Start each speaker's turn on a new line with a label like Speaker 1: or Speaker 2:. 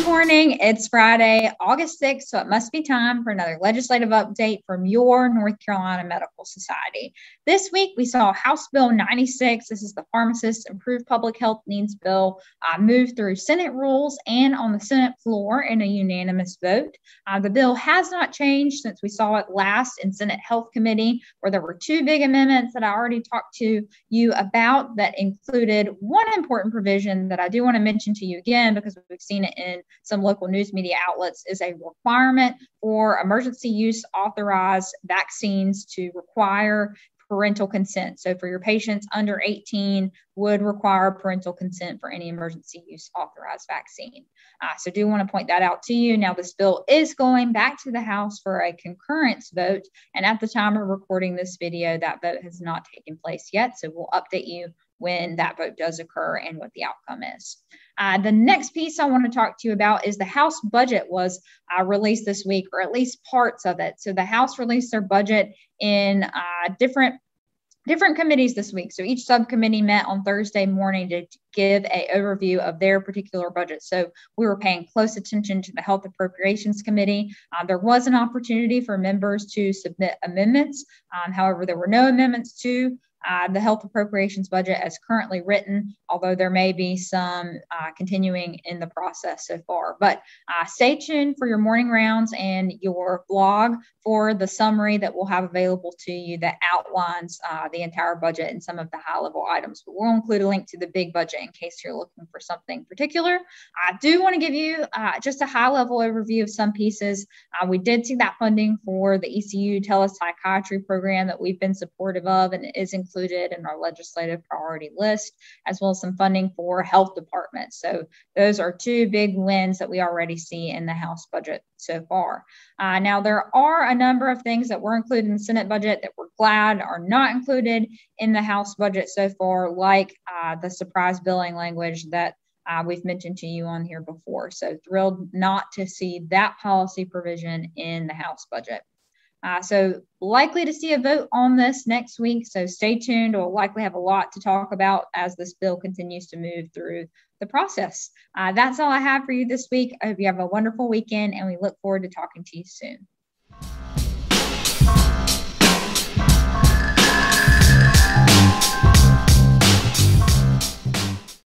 Speaker 1: morning. It's Friday, August 6th, so it must be time for another legislative update from your North Carolina Medical Society. This week, we saw House Bill 96. This is the Pharmacist's Improved Public Health Needs Bill, move through Senate rules and on the Senate floor in a unanimous vote. The bill has not changed since we saw it last in Senate Health Committee, where there were two big amendments that I already talked to you about that included one important provision that I do want to mention to you again because we've seen it in some local news media outlets, is a requirement for emergency use authorized vaccines to require parental consent. So for your patients under 18 would require parental consent for any emergency use authorized vaccine. So do want to point that out to you. Now this bill is going back to the House for a concurrence vote. And at the time of recording this video, that vote has not taken place yet. So we'll update you when that vote does occur and what the outcome is. The next piece I want to talk to you about is the House budget was released this week, or at least parts of it. So the House released their budget in different committees this week. So each subcommittee met on Thursday morning to give an overview of their particular budget. So we were paying close attention to the Health Appropriations Committee. There was an opportunity for members to submit amendments. However, there were no amendments to the health appropriations budget as currently written, although there may be some continuing in the process so far. But stay tuned for your morning rounds and your blog for the summary that we'll have available to you that outlines the entire budget and some of the high-level items. But we'll include a link to the big budget in case you're looking for something particular. I do want to give you just a high-level overview of some pieces. We did see that funding for the ECU telepsychiatry program that we've been supportive of, and it is included in our legislative priority list, as well as some funding for health departments. So those are two big wins that we already see in the House budget so far. Now, there are a number of things that were included in the Senate budget that we're glad are not included in the House budget so far, like the surprise billing language that we've mentioned to you on here before. So thrilled not to see that policy provision in the House budget. So likely to see a vote on this next week. So stay tuned. We'll likely have a lot to talk about as this bill continues to move through the process. That's all I have for you this week. I hope you have a wonderful weekend, and we look forward to talking to you soon.